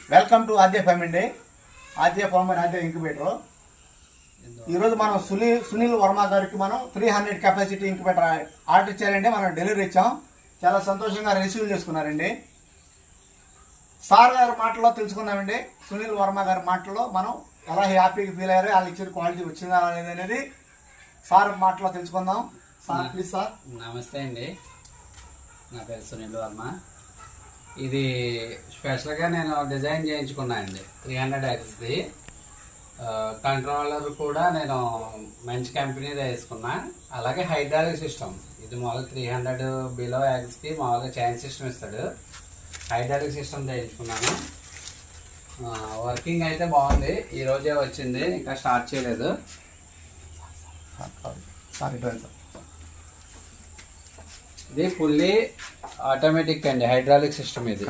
Welcome to Aadya form అండి. ఆద్య form and Aadya incubator. ఈరోజు మనం సునీల్ వర్మ గారికి మనం 300 కెపాసిటీ ఇంక్యుబేటర్ ఆర్డర్ ఇచ్చారండి. మనం డెలివరీ ఇచ్చాం. చాలా సంతోషంగా రిసీవ్ చేసుకున్నారండి. సార్ గారి మాటల్లో తెలుసుకున్నామండి. సునీల్ వర్మ గారి మాటల్లో మనం ఎలా హ్యాపీగా ఫీల్ అయ్యారు, వాళ్ళు ఇచ్చిన క్వాలిటీ వచ్చిందా అనేది సార్ మాటలో తెలుసుకుందాం. Sir please. సార్ నమస్తే అండి, నా పేరు సునీల్ వర్మ. ఇది స్పెషల్గా నేను డిజైన్ చేయించుకున్నాను అండి. 300Xది కంట్రోలర్ కూడా నేను మంచి కంపెనీదే వేసుకున్నా. అలాగే హైడ్రాలిక్ సిస్టమ్, ఇది మామూలుగా 300 బిలో Xకి మామూలుగా చైన్ సిస్టమ్ ఇస్తాడు. హైడ్రాలిక్ సిస్టమ్ చేయించుకున్నాను. వర్కింగ్ అయితే బాగుంది. ఈరోజే వచ్చింది, ఇంకా స్టార్ట్ చేయలేదు. ఇది ఫుల్లీ ఆటోమేటిక్ అండి, హైడ్రాలిక్ సిస్టమ్. ఇది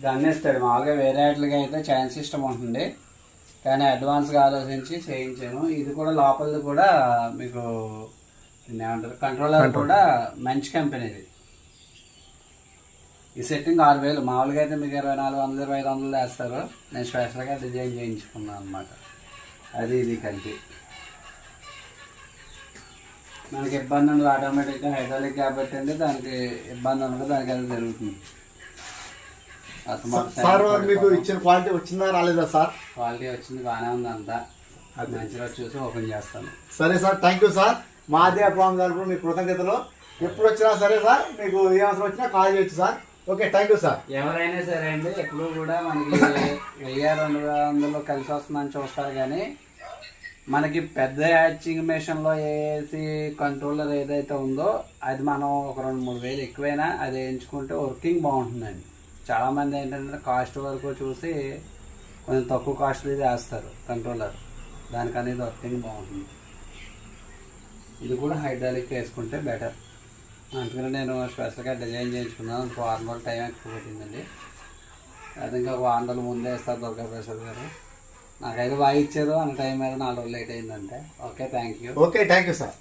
దాన్ని ఇస్తాడు. మామూలుగా వేరే వాటికి అయితే చైన్ సిస్టమ్ ఉంటుంది, కానీ అడ్వాన్స్గా ఆలోచించి చేయించాను. ఇది కూడా లోపలిది కూడా మీకు ఏమంటారు, కంట్రోలర్ కూడా మంచి కంపెనీది. ఈ సెట్టింగ్ 6000. మామూలుగా అయితే మీకు 2400, 2500 వేస్తారు. నేను స్పెషల్గా డిజైన్ చేయించుకున్నాను అనమాట. అది ఇది కలిపి మనకి ఇబ్బంది ఉండదు. ఆటోమేటిక్గా హైడ్రాలిక్ కాబట్టి అంటే దానికి ఇబ్బంది ఉండదు, దానికి అది జరుగుతుంది. సార్ మీకు ఇచ్చిన క్వాలిటీ వచ్చిందా రాలేదా? సార్ క్వాలిటీ వచ్చింది, బాగానే ఉంది. అంతా అది మంచిగా చూసి ఓపెన్ చేస్తాను. సరే సార్, థ్యాంక్ యూ సార్. మా ఆద్య ఫార్మ్ తరపున మీ కృతజ్ఞతలు. ఎప్పుడు వచ్చినా సరే సార్, మీకు ఏ అవసరం వచ్చినా కాల్ చేయొచ్చు sir. Okay, thank you sir. ఎవరైనా సరే అండి, ఎప్పుడు కూడా మనకి 1000-200 కలిసి వస్తుందని చూస్తారు, కానీ మనకి పెద్ద హ్యాచింగ్ మెషిన్లో వేసి కంట్రోలర్ ఏదైతే ఉందో అది మనం ఒక 2-3 వేలు ఎక్కువైనా అది వేయించుకుంటే వర్కింగ్ బాగుంటుందండి. చాలామంది ఏంటంటే కాస్ట్ వరకు చూసి కొంచెం తక్కువ కాస్ట్లీ వేస్తారు కంట్రోలర్, దానికనేది వర్కింగ్ బాగుంటుంది. ఇది కూడా హైడ్రాలిక్ వేసుకుంటే బెటర్. అందుకని నేను స్పెషల్గా డిజైన్ చేయించుకున్నాను. 4 రోజులు టైం ఎక్కువ పట్టిందండి. అది ఇంకా 1 వారం రోజులు ముందే వేస్తారు దుర్గా ప్రసాద్ గారు. నాకైతే బాగా ఇచ్చారు, అన్న టైం మీద 4 రోజులు లేట్ అయిందంటే. Okay, thank you. Okay, thank you sir.